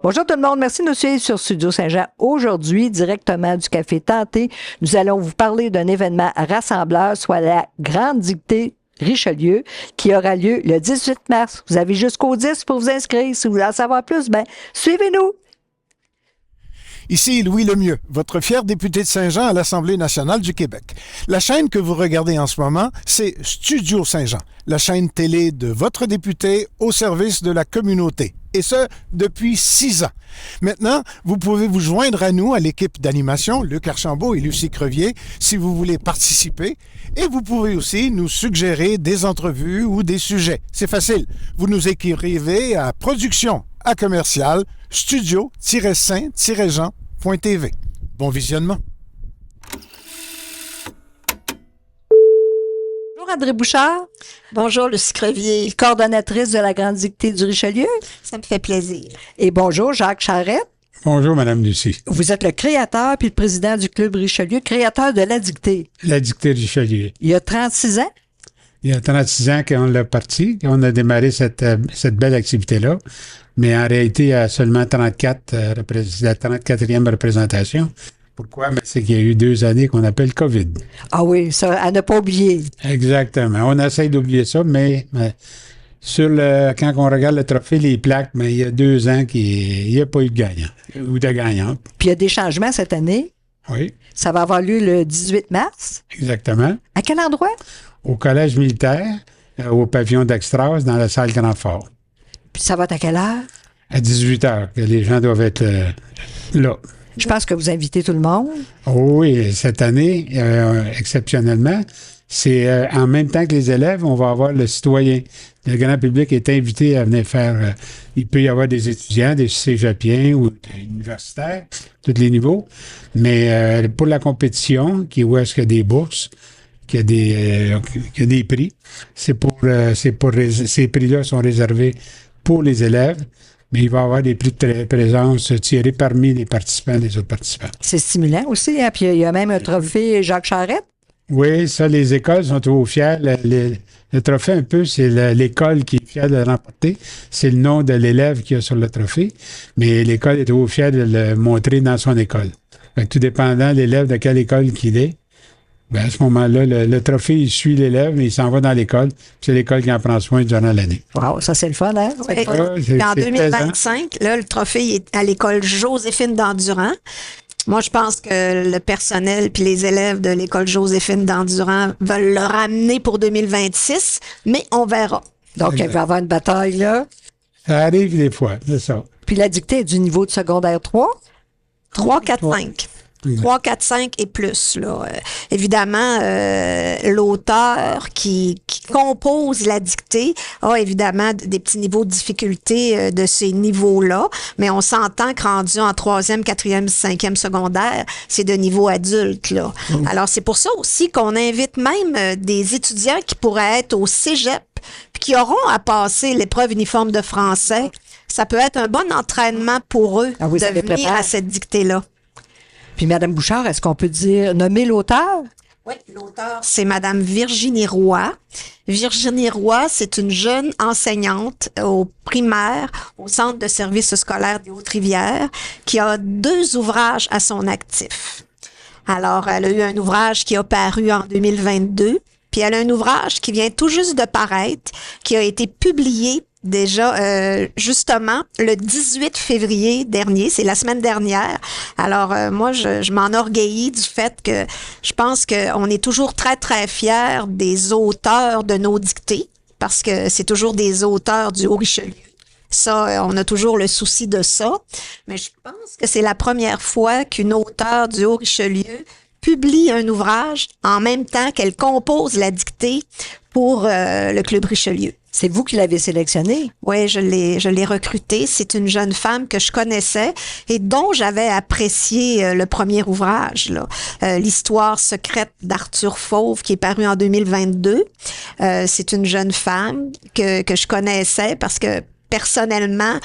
Bonjour tout le monde, merci de nous suivre sur Studio Saint-Jean. Aujourd'hui, directement du Café Tenté, nous allons vous parler d'un événement rassembleur, soit la Grande Dictée Richelieu, qui aura lieu le 18 mars. Vous avez jusqu'au 10 pour vous inscrire. Si vous voulez en savoir plus, suivez-nous. Ici Louis Lemieux, votre fier député de Saint-Jean à l'Assemblée nationale du Québec. La chaîne que vous regardez en ce moment, c'est Studio Saint-Jean, la chaîne télé de votre député au service de la communauté. Et ce, depuis 6 ans. Maintenant, vous pouvez vous joindre à nous, à l'équipe d'animation, Luc Archambault et Lucie Crevier, si vous voulez participer. Et vous pouvez aussi nous suggérer des entrevues ou des sujets. C'est facile. Vous nous écrivez à production@commercial studio-saint-jean.tv. Bon visionnement. Bonjour André Bouchard. Bonjour Lucie Crevier. Coordonnatrice de la Grande Dictée du Richelieu. Ça me fait plaisir. Et bonjour Jacques Charette. Bonjour, Madame Lucie. Vous êtes le créateur puis le président du Club Richelieu, créateur de la Dictée. La Dictée Richelieu. Il y a 36 ans. Il y a 36 ans qu'on l'a parti, qu'on a démarré cette belle activité-là. Mais en réalité, il y a seulement 34, la 34e représentation. Pourquoi? Mais c'est qu'il y a eu 2 années qu'on appelle COVID. Ah oui, ça, à ne pas oublier. Exactement. On essaie d'oublier ça, mais quand on regarde le trophée, les plaques, mais il y a 2 ans qu'il n'y a pas eu de gagnant ou de gagnante. Puis il y a des changements cette année. Oui. Ça va avoir lieu le 18 mars. Exactement. À quel endroit? Au Collège militaire, au pavillon d'Extras, dans la salle Grand Fort. Puis ça va être à quelle heure? À 18 h, que les gens doivent être là. Je pense que vous invitez tout le monde. Oui, cette année, exceptionnellement, c'est en même temps que les élèves, on va avoir le citoyen. Le grand public est invité à venir faire... il peut y avoir des étudiants, des cégepiens ou des universitaires, tous les niveaux. Mais pour la compétition, où est-ce qu'il y a des bourses, qu'il y a des prix, ces prix-là sont réservés pour les élèves. Mais il va y avoir des prix de présence tirés parmi les participants, les autres participants. C'est stimulant aussi, hein? Puis il y a même un trophée Jacques Charette. Oui, ça, les écoles sont trop fières. Le trophée, un peu, c'est l'école qui est fière de le remporter. C'est le nom de l'élève qui a sur le trophée. Mais l'école est trop fière de le montrer dans son école. Fait que tout dépendant de l'élève de quelle école qu'il est, à ce moment-là, le trophée, il suit l'élève, mais il s'en va dans l'école. C'est l'école qui en prend soin durant l'année. Wow, ça, c'est le fun, hein? Et en 2025, là, le trophée est à l'école Joséphine d'Endurant. Moi, je pense que le personnel puis les élèves de l'école Joséphine d'Endurant veulent le ramener pour 2026, mais on verra. Donc, il va y avoir une bataille, là. Ça arrive des fois, c'est ça. Puis la dictée est du niveau de secondaire 3? 3, 4, 5. 3, 4, 5 et plus. Là. Évidemment, l'auteur qui compose la dictée a évidemment des petits niveaux de difficulté de ces niveaux-là, mais on s'entend que rendu en 3e, 4e, 5e secondaire, c'est de niveau adulte. Là. Alors, c'est pour ça aussi qu'on invite même des étudiants qui pourraient être au cégep puis qui auront à passer l'épreuve uniforme de français. Ça peut être un bon entraînement pour eux de venir à cette dictée-là. Puis, Mme Bouchard, est-ce qu'on peut nommer l'auteur? Oui, l'auteur, c'est Mme Virginie Roy. Virginie Roy, c'est une jeune enseignante au primaire, au Centre de services scolaires des Hautes-Rivières, qui a 2 ouvrages à son actif. Alors, elle a eu un ouvrage qui a paru en 2022, puis elle a un ouvrage qui vient tout juste de paraître, qui a été publié déjà, justement, le 18 février dernier, c'est la semaine dernière. Alors, moi, je m'enorgueillis du fait que je pense qu'on est toujours très, très fiers des auteurs de nos dictées, parce que c'est toujours des auteurs du Haut-Richelieu. Ça, on a toujours le souci de ça. Mais je pense que c'est la première fois qu'une auteure du Haut-Richelieu publie un ouvrage en même temps qu'elle compose la dictée pour le Club Richelieu. C'est vous qui l'avez sélectionnée? Oui, je l'ai recrutée. C'est une jeune femme que je connaissais et dont j'avais apprécié le premier ouvrage, là. L'histoire secrète d'Arthur Fauve, qui est paru en 2022. C'est une jeune femme que je connaissais parce que personnellement,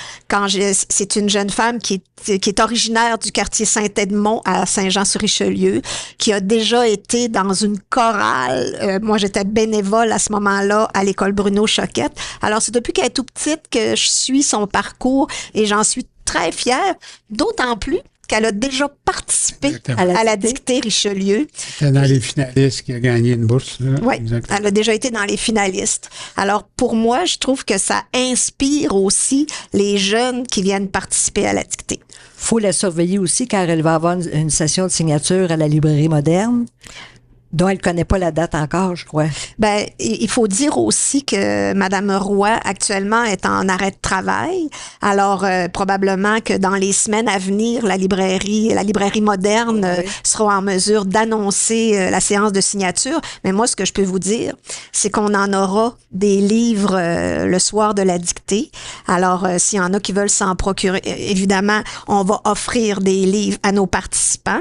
c'est une jeune femme qui est originaire du quartier Saint-Edmond à Saint-Jean-sur-Richelieu, qui a déjà été dans une chorale. Moi, j'étais bénévole à ce moment-là à l'école Bruno Choquette. Alors, c'est depuis qu'elle est toute petite que je suis son parcours et j'en suis très fière, d'autant plus qu'elle a déjà participé Exactement. à la dictée Richelieu. C'est dans les finalistes qui a gagné une bourse. Oui, Exactement. elle a déjà été dans les finalistes. Alors, pour moi, je trouve que ça inspire aussi les jeunes qui viennent participer à la dictée. Faut la surveiller aussi car elle va avoir une session de signature à la librairie moderne, dont elle connaît pas la date encore, je crois. Ben, il faut dire aussi que Madame Roy actuellement est en arrêt de travail. Alors probablement que dans les semaines à venir, la librairie moderne sera en mesure d'annoncer la séance de signature. Mais moi, ce que je peux vous dire, c'est qu'on en aura des livres le soir de la dictée. Alors s'il y en a qui veulent s'en procurer, évidemment, on va offrir des livres à nos participants.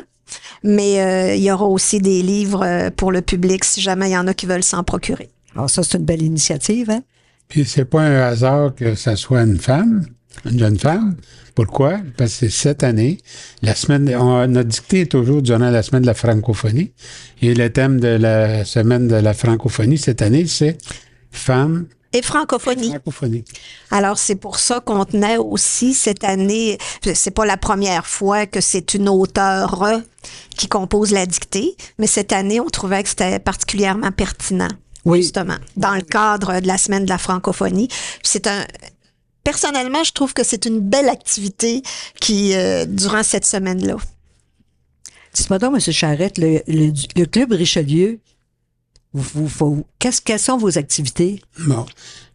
Mais il y aura aussi des livres pour le public si jamais il y en a qui veulent s'en procurer. Alors ça, c'est une belle initiative, hein? Puis c'est pas un hasard que ça soit une femme, une jeune femme. Pourquoi? Parce que cette année, notre dictée est toujours durant la semaine de la francophonie. Et le thème de la semaine de la francophonie cette année, c'est Femmes Et francophonie. Alors, c'est pour ça qu'on tenait aussi cette année, c'est pas la première fois que c'est une auteure qui compose la dictée, mais cette année, on trouvait que c'était particulièrement pertinent. Oui. Justement, dans le cadre de la semaine de la francophonie. Personnellement, je trouve que c'est une belle activité qui, durant cette semaine-là. Dites-moi donc, M. Charette, le Club Richelieu, quelles sont vos activités? Bon.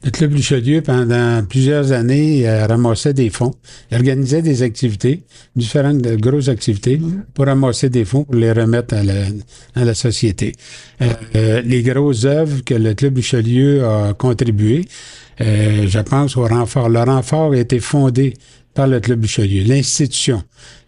Le Club Richelieu, pendant plusieurs années, ramassait des fonds. Il organisait des activités, différentes grosses activités, pour ramasser des fonds, pour les remettre à la société. Les grosses œuvres que le Club Richelieu a contribué, je pense au renfort. Le renfort a été fondé par le Club Richelieu, l'institution.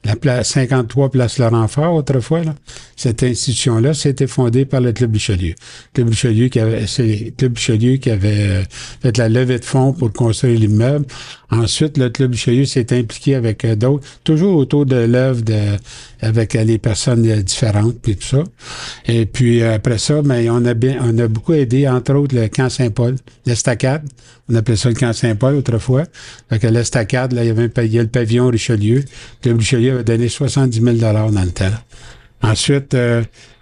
La place 53 Place le Renfort, autrefois, là, cette institution-là, c'était fondée par le Club Richelieu. C'est le Club Richelieu qui avait fait la levée de fonds pour construire l'immeuble. Ensuite, le Club Richelieu s'est impliqué avec d'autres, toujours autour de l'œuvre avec les personnes différentes et tout ça. Et puis après ça, ben, on a beaucoup aidé, entre autres, le Camp Saint-Paul, l'Estacade. On appelait ça le Camp Saint-Paul autrefois. Fait que l'Estacade, là, il y a le pavillon Richelieu. Le Club Richelieu avait donné 70 000 $ dans le temps. Ensuite,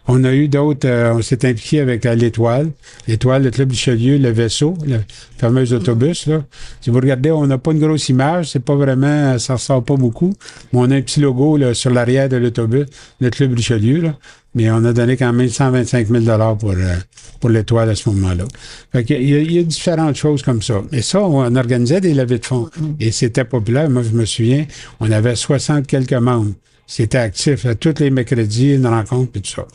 on a eu d'autres, on s'est impliqué avec l'Étoile. L'Étoile, le Club Richelieu, le vaisseau, le fameux autobus, là. Si vous regardez, on n'a pas une grosse image, c'est pas vraiment, ça ressort pas beaucoup, mais on a un petit logo, là, sur l'arrière de l'autobus, le Club Richelieu, là. Mais on a donné quand même 125 000 $ pour l'Étoile à ce moment-là. Fait qu'il y a différentes choses comme ça. Et ça, on organisait des levées de fonds. Et c'était populaire. Moi, je me souviens, on avait 60 quelques membres. C'était actif. Tous les mercredis, une rencontre et tout ça.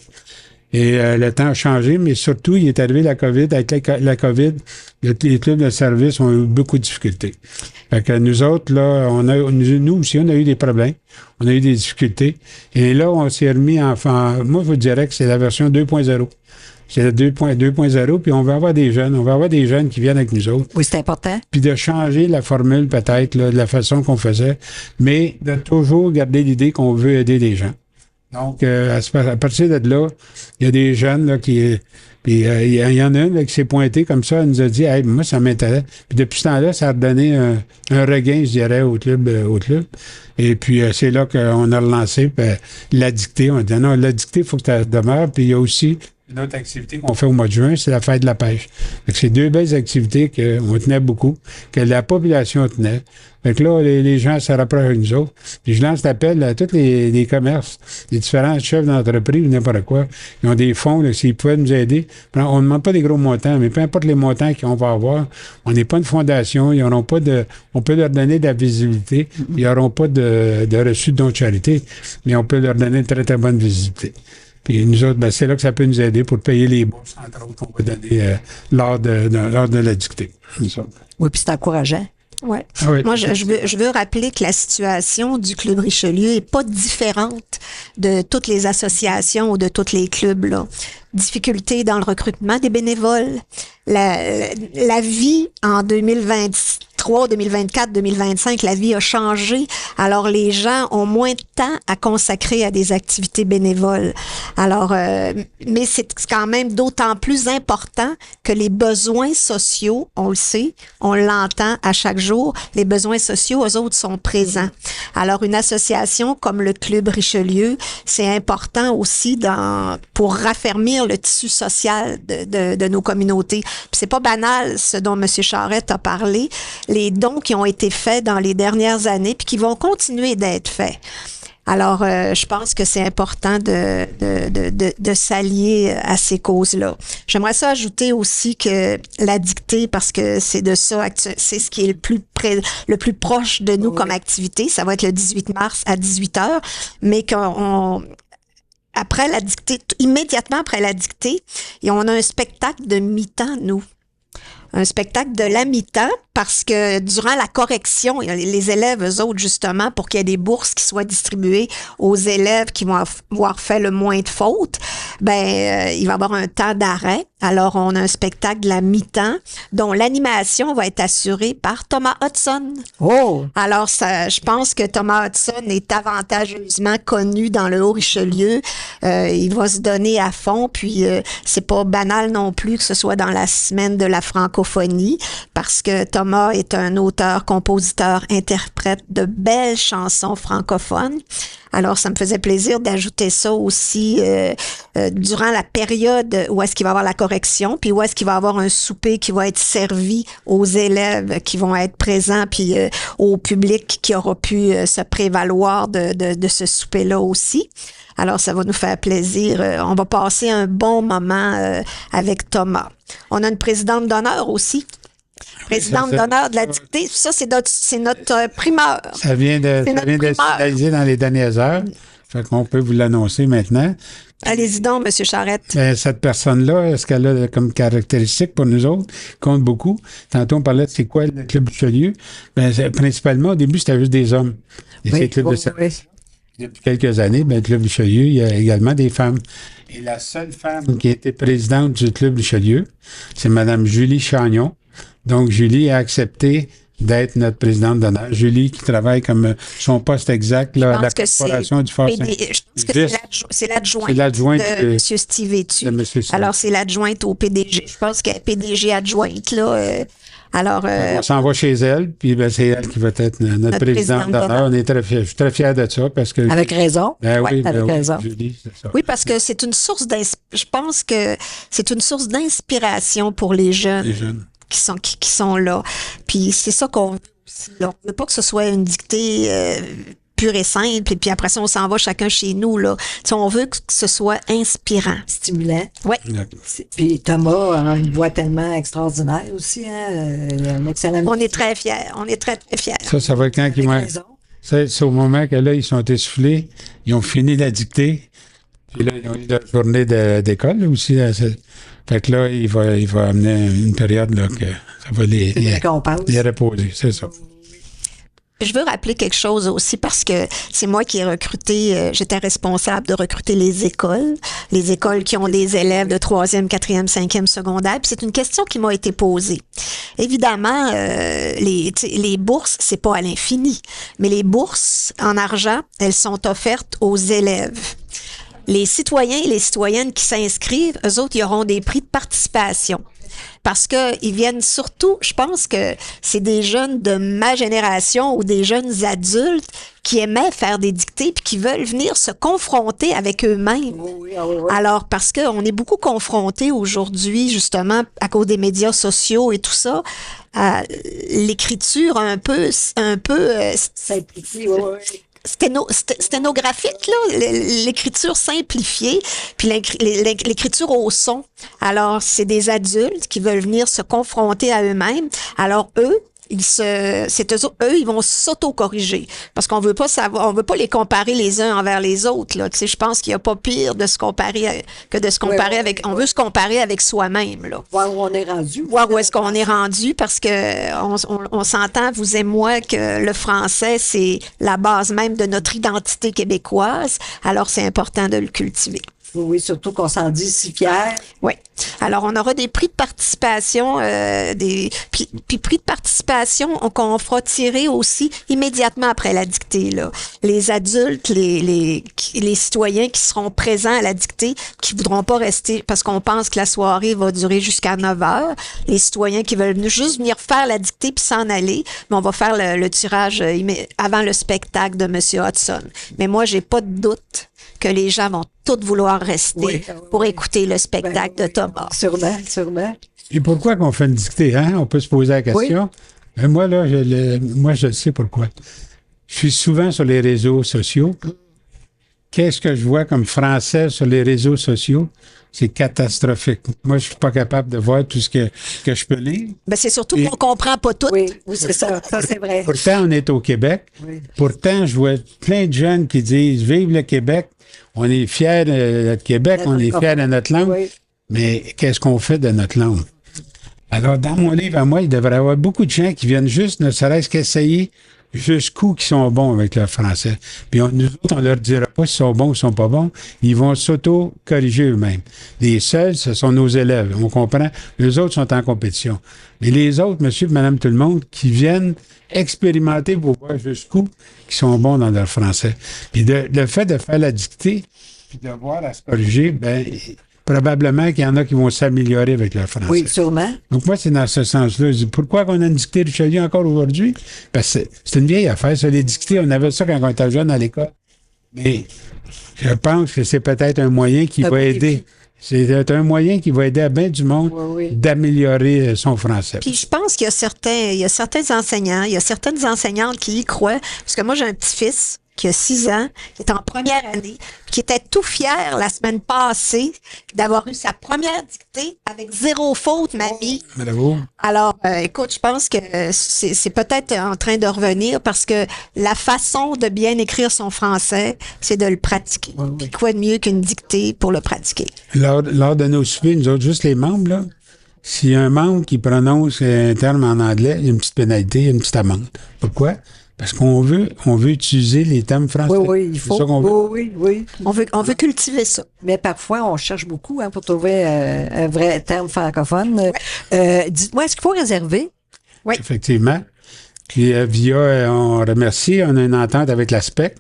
Et le temps a changé, mais surtout, il est arrivé la COVID. Avec la COVID, les clubs de service ont eu beaucoup de difficultés. Fait que nous autres, là, nous aussi, on a eu des problèmes. On a eu des difficultés. Et là, on s'est remis moi, je vous dirais que c'est la version 2.0. C'est la 2.0, puis on va avoir des jeunes. On va avoir des jeunes qui viennent avec nous autres. Oui, c'est important. Puis de changer la formule, peut-être, là, de la façon qu'on faisait, mais de toujours garder l'idée qu'on veut aider les gens. Donc, à partir de là, il y a des jeunes là, puis il y en a une là, qui s'est pointée comme ça, elle nous a dit « Hey, moi, ça m'intéresse. » Puis depuis ce temps-là, ça a donné un regain, je dirais, au club. Et puis, c'est là qu'on a relancé la dictée. On a dit « Non, la dictée, il faut que ça demeure. » Puis il y a aussi une autre activité qu'on fait au mois de juin, c'est la fête de la pêche. Fait que c'est deux belles activités qu'on tenait beaucoup, que la population tenait. Fait que là, les gens se rapprochent avec nous autres. Puis je lance l'appel à tous les commerces, les différents chefs d'entreprise ou n'importe quoi. Ils ont des fonds, là, s'ils pouvaient nous aider. On ne demande pas des gros montants, mais peu importe les montants qu'on va avoir, on n'est pas une fondation, ils n'auront pas on peut leur donner de la visibilité, ils n'auront pas de reçu de dons de charité, mais on peut leur donner une très, très bonne visibilité. Puis nous autres, ben, c'est là que ça peut nous aider pour payer les bourses, entre autres, qu'on va donner lors de la dictée. Oui, puis c'est encourageant. Ouais. Ah oui. Moi, je veux rappeler que la situation du Club Richelieu est pas différente de toutes les associations ou de tous les clubs, là. Difficulté dans le recrutement des bénévoles. La vie en 2023 2023, 2024, 2025, la vie a changé. Alors, les gens ont moins de temps à consacrer à des activités bénévoles. Alors, mais c'est quand même d'autant plus important que les besoins sociaux, on le sait, on l'entend à chaque jour, les besoins sociaux, eux autres, sont présents. Alors, une association comme le Club Richelieu, c'est important aussi pour raffermir le tissu social de nos communautés. Puis c'est pas banal, ce dont M. Charette a parlé, les dons qui ont été faits dans les dernières années puis qui vont continuer d'être faits. Alors, je pense que c'est important de s'allier à ces causes-là. J'aimerais ça ajouter aussi que la dictée, parce que c'est de ça, c'est ce qui est le plus proche de nous comme activité. Ça va être le 18 mars à 18h, mais après la dictée, immédiatement après la dictée, et on a un spectacle de mi-temps, nous. Un spectacle de la mi-temps, parce que durant la correction, les élèves, eux autres, justement, pour qu'il y ait des bourses qui soient distribuées aux élèves qui vont avoir fait le moins de fautes, il va y avoir un temps d'arrêt. Alors, on a un spectacle de la mi-temps dont l'animation va être assurée par Thomas Hudson. Oh! Alors, je pense que Thomas Hudson est avantageusement connu dans le Haut-Richelieu. Il va se donner à fond, puis c'est pas banal non plus que ce soit dans la semaine de la francophonie, parce que Thomas est un auteur, compositeur, interprète de belles chansons francophones. Alors, ça me faisait plaisir d'ajouter ça aussi durant la période où est-ce qu'il va y avoir la correction, puis où est-ce qu'il va y avoir un souper qui va être servi aux élèves qui vont être présents, puis au public qui aura pu se prévaloir de ce souper-là aussi. Alors, ça va nous faire plaisir. On va passer un bon moment avec Thomas. On a une présidente d'honneur aussi. Présidente d'honneur de la dictée. Ça, c'est notre primeur. Ça vient d'être finalisé dans les dernières heures. Fait qu'on peut vous l'annoncer maintenant. Allez-y donc, M. Charette. Cette personne-là, ce qu'elle a comme caractéristique pour nous autres, compte beaucoup. Tantôt, on parlait de c'est quoi le Club Richelieu. Principalement, au début, c'était juste des hommes. Et c'est le Club de service. Depuis quelques années, le Club Richelieu, il y a également des femmes. Et la seule femme qui a été présidente du Club Richelieu, c'est Mme Julie Chagnon. Donc, Julie a accepté d'être notre présidente d'honneur. Julie qui travaille comme son poste exact là, à la corporation du Fort Saint-Denis. Je pense que c'est l'adjointe de M. Steve Etu. Alors, c'est l'adjointe au PDG. Je pense qu'elle est PDG adjointe, là. On s'en va chez elle, puis c'est elle qui va être notre présidente d'honneur. Je suis très fier de ça parce que... Avec raison. Avec raison. Julie, c'est ça. Oui, parce que c'est une source je pense que c'est une source d'inspiration pour les jeunes. Qui sont là. Puis c'est ça qu'on veut aussi. On veut pas que ce soit une dictée pure et simple, et puis après ça, on s'en va chacun chez nous, là. T'sais, on veut que ce soit inspirant. Stimulant. Oui. Puis Thomas a une voix tellement extraordinaire aussi, hein? Un excellent... On est très fiers. On est très, très fiers. Ça va être quand ils vont... C'est au moment que là, ils sont essoufflés, ils ont fini la dictée, puis là, ils ont eu la journée d'école aussi. Là, fait que là, il va amener une période là, que ça va les reposer, c'est ça. Je veux rappeler quelque chose aussi parce que c'est moi qui ai recruté, j'étais responsable de recruter les écoles qui ont des élèves de 3e, 4e, 5e secondaire. Puis c'est une question qui m'a été posée. Évidemment, les bourses, c'est pas à l'infini, mais les bourses en argent, elles sont offertes aux élèves. Les citoyens et les citoyennes qui s'inscrivent, eux autres, ils auront des prix de participation. Parce que ils viennent surtout, je pense que c'est des jeunes de ma génération ou des jeunes adultes qui aimaient faire des dictées puis qui veulent venir se confronter avec eux-mêmes. Oui. Alors, parce qu'on est beaucoup confrontés aujourd'hui, justement, à cause des médias sociaux et tout ça, à l'écriture un peu simplifiée, oui. Sténographique, là, l'écriture simplifiée, puis l'écriture au son. Alors, c'est des adultes qui veulent venir se confronter à eux-mêmes. Alors, eux, ils vont s'auto-corriger. Parce qu'on veut pas les comparer les uns envers les autres, là. Tu sais, je pense qu'il y a pas pire de se comparer que de se comparer on veut se comparer avec soi-même, là. Voir où on est rendu. Voir où est-ce qu'on est rendu, parce que on s'entend, vous et moi, que le français, c'est la base même de notre identité québécoise. Alors, c'est important de le cultiver. Oui, surtout qu'on s'en dit si fier. Oui. Alors, on aura des prix de participation, puis prix de participation qu'on fera tirer aussi immédiatement après la dictée, là. Les adultes, les citoyens qui seront présents à la dictée, qui voudront pas rester parce qu'on pense que la soirée va durer jusqu'à 9 heures. Les citoyens qui veulent juste venir faire la dictée puis s'en aller, mais on va faire le tirage avant le spectacle de M. Hudson. Mais moi, j'ai pas de doute que les gens vont tous vouloir rester pour écouter le spectacle de Thomas. Sûrement. Et pourquoi qu'on fait une dictée, hein? On peut se poser la question. Mais moi, là, je sais pourquoi. Je suis souvent sur les réseaux sociaux. Qu'est-ce que je vois comme français sur les réseaux sociaux? C'est catastrophique. Moi, je suis pas capable de voir tout ce que je peux lire. Ben, c'est surtout qu'on comprend pas tout. Oui, c'est ça. Ça, c'est vrai. Pourtant, on est au Québec. Oui. Pourtant, je vois plein de jeunes qui disent « Vive le Québec! » On est fiers de notre Québec, on est fiers de notre langue. Oui. Mais qu'est-ce qu'on fait de notre langue? Alors, dans mon livre à moi, il devrait y avoir beaucoup de gens qui viennent juste, ne serait-ce qu'essayer jusqu'où qui sont bons avec le français. Puis nous autres, on leur dira pas s'ils sont bons ou s'ils sont pas bons. Ils vont s'auto-corriger eux-mêmes. Les seuls, ce sont nos élèves. On comprend. Les autres sont en compétition. Mais les autres, monsieur et madame tout le monde, qui viennent expérimenter pour voir jusqu'où qui sont bons dans leur français. Puis le fait de faire la dictée, puis de voir à se corriger, ben probablement qu'il y en a qui vont s'améliorer avec leur français. Oui, sûrement. Donc, moi, c'est dans ce sens-là. Je dis, pourquoi qu'on a une dictée Richelieu encore aujourd'hui? Parce que c'est une vieille affaire, ça. Les dictées, on avait ça quand on était jeune à l'école. Mais je pense que c'est peut-être un moyen qui va aider. C'est un moyen qui va aider à bien du monde d'améliorer son français. Puis je pense qu'il y a certains enseignants, il y a certaines enseignantes qui y croient. Parce que moi, j'ai un petit-fils qui a 6 ans, qui est en première année, qui était tout fier la semaine passée d'avoir eu sa première dictée avec 0 faute, mamie. Bravo. Alors, écoute, je pense que c'est peut-être en train de revenir parce que la façon de bien écrire son français, c'est de le pratiquer. Puis quoi de mieux qu'une dictée pour le pratiquer? Lors de nos soupers, nous autres, juste les membres, là, s'il y a un membre qui prononce un terme en anglais, il y a une petite pénalité, il y a une petite amende. Pourquoi? Parce qu'on veut utiliser les termes français. Oui, il faut. C'est ça qu'on veut. Oui. On veut cultiver ça. Mais parfois, on cherche beaucoup pour trouver un vrai terme francophone. Dites-moi, est-ce qu'il faut réserver? Oui. Effectivement. Puis on remercie, on a une entente avec l'ASPEC,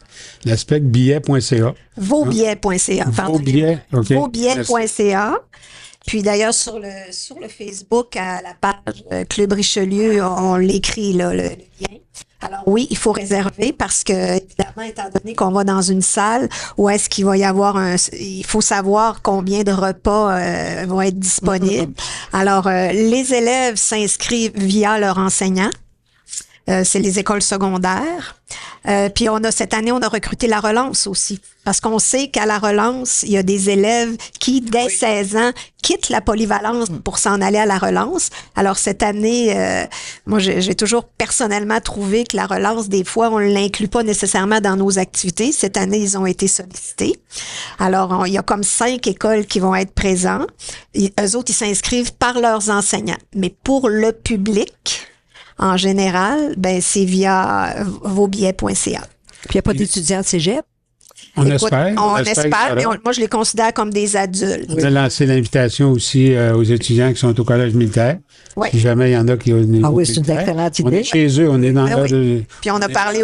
l'ASPECbillet.ca. Vosbillets.ca. Vosbillets, OK. Vosbillets.ca. Puis d'ailleurs, sur le Facebook, à la page Club Richelieu, on l'écrit, là, le lien. Alors oui, il faut réserver parce que, évidemment, étant donné qu'on va dans une salle où est-ce qu'il va y avoir il faut savoir combien de repas vont être disponibles. Alors, les élèves s'inscrivent via leur enseignant. C'est les écoles secondaires. Puis cette année, on a recruté la relance aussi. Parce qu'on sait qu'à la relance, il y a des élèves qui, dès 16 ans, quittent la polyvalence pour s'en aller à la relance. Alors cette année, moi, j'ai toujours personnellement trouvé que la relance, des fois, on ne l'inclut pas nécessairement dans nos activités. Cette année, ils ont été sollicités. Alors, il y a comme 5 écoles qui vont être présentes. Eux autres, ils s'inscrivent par leurs enseignants. Mais pour le public, en général, ben c'est via vosbillets.ca. Puis il n'y a pas d'étudiants de cégep? On Écoute, espère. On espère, mais moi, je les considère comme des adultes. On a lancé l'invitation aussi aux étudiants qui sont au collège militaire. Oui. Si jamais il y en a qui ont Ah oui, c'est une excellente on idée. est chez eux, on est dans leur... Puis on a parlé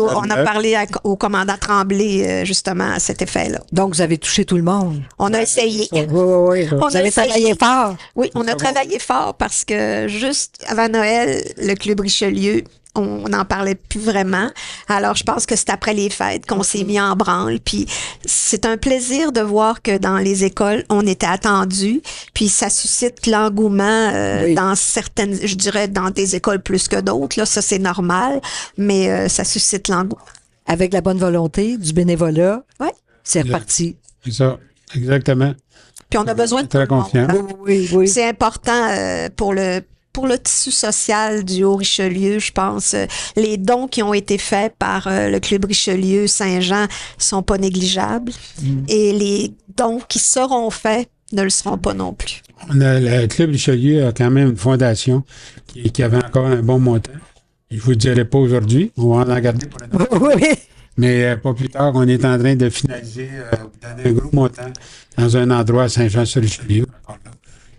au commandant Tremblay, justement, à cet effet-là. Donc, vous avez touché tout le monde. On a essayé. Oui. On Vous a avez essayé. travaillé fort. Oui, on a travaillé fort parce que juste avant Noël, le Club Richelieu, on n'en parlait plus vraiment. Alors, je pense que c'est après les fêtes qu'on s'est mis en branle. Puis, c'est un plaisir de voir que dans les écoles, on était attendus. Puis, ça suscite l'engouement dans certaines, je dirais, dans des écoles plus que d'autres. Là, ça, c'est normal. Mais ça suscite l'engouement. Avec la bonne volonté, du bénévolat, c'est Exact. reparti. C'est ça, exactement. Puis, on a besoin de Très tout le monde, confiant. hein. Oui. C'est important pour le tissu social du Haut-Richelieu, je pense. Les dons qui ont été faits par le Club Richelieu Saint-Jean sont pas négligeables. Et les dons qui seront faits ne le seront pas non plus. Le Club Richelieu a quand même une fondation qui avait encore un bon montant. Je ne vous le dirai pas aujourd'hui. On va en garder pour la Oui. Mais pas plus tard, on est en train de finaliser, donner un gros montant dans un endroit à Saint-Jean-sur-Richelieu,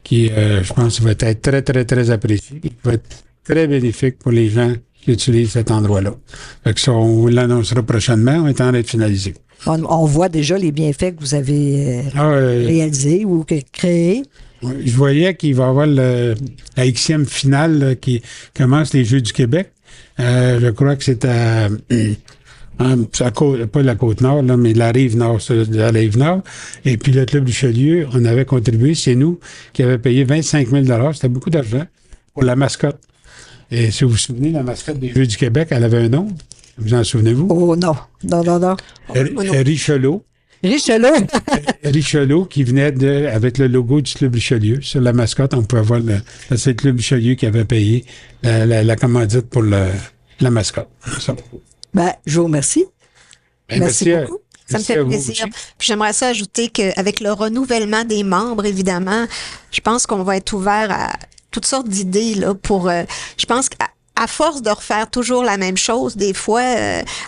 qui, je pense, va être très, très, très apprécié, qui va être très bénéfique pour les gens qui utilisent cet endroit-là. Fait que ça, on l'annoncera prochainement, on est en train de finaliser. On voit déjà les bienfaits que vous avez réalisés ou créés. Je voyais qu'il va y avoir la Xème finale là, qui commence les Jeux du Québec. Je crois que c'est à pas la Côte-Nord, là, mais la Rive-Nord, la Rive-Nord. Et puis le Club Richelieu, on avait contribué, c'est nous qui avions payé 25 000 $. C'était beaucoup d'argent pour la mascotte. Et si vous vous souvenez, la mascotte des Jeux du Québec, elle avait un nom. Vous en souvenez-vous? Oh non, non. Richelieu. Richelieu qui venait avec le logo du Club Richelieu. Sur la mascotte, on pouvait voir c'est le Club Richelieu qui avait payé la commandite pour la mascotte. Ça. Je vous remercie. Merci beaucoup. Ça me fait plaisir. Puis j'aimerais ça ajouter qu'avec le renouvellement des membres, évidemment, je pense qu'on va être ouvert à toutes sortes d'idées là pour. Je pense qu'à force de refaire toujours la même chose, des fois,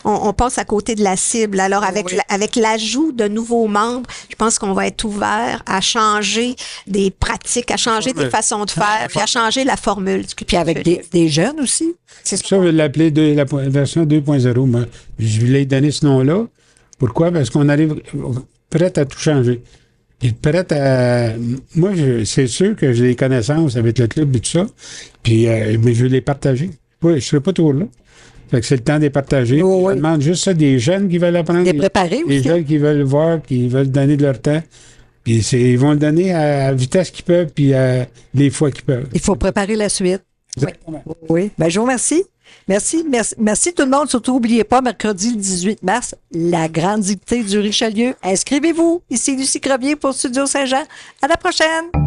on passe à côté de la cible. Alors, avec l'ajout de nouveaux membres, je pense qu'on va être ouvert à changer des pratiques, à changer des façons de faire, puis à changer la formule. Puis avec des jeunes aussi. C'est ça, je vais l'appeler la version 2.0. Moi, je lui ai donné ce nom-là. Pourquoi? Parce qu'on arrive prêt à tout changer. Il est prêt à... Moi, c'est sûr que j'ai des connaissances avec le club et tout ça, puis, mais je veux les partager. Oui, je serai pas toujours là. Fait que c'est le temps de les partager. Je demande juste ça des jeunes qui veulent apprendre. Des préparer aussi. Des jeunes qui veulent voir, qui veulent donner de leur temps. Puis ils vont le donner à la vitesse qu'ils peuvent, puis les fois qu'ils peuvent. Il faut préparer la suite. Exactement. Oui. Je vous remercie. Merci tout le monde. Surtout, n'oubliez pas, mercredi le 18 mars, la grande dictée du Richelieu. Inscrivez-vous. Ici Lucie Crevier pour Studio Saint-Jean. À la prochaine.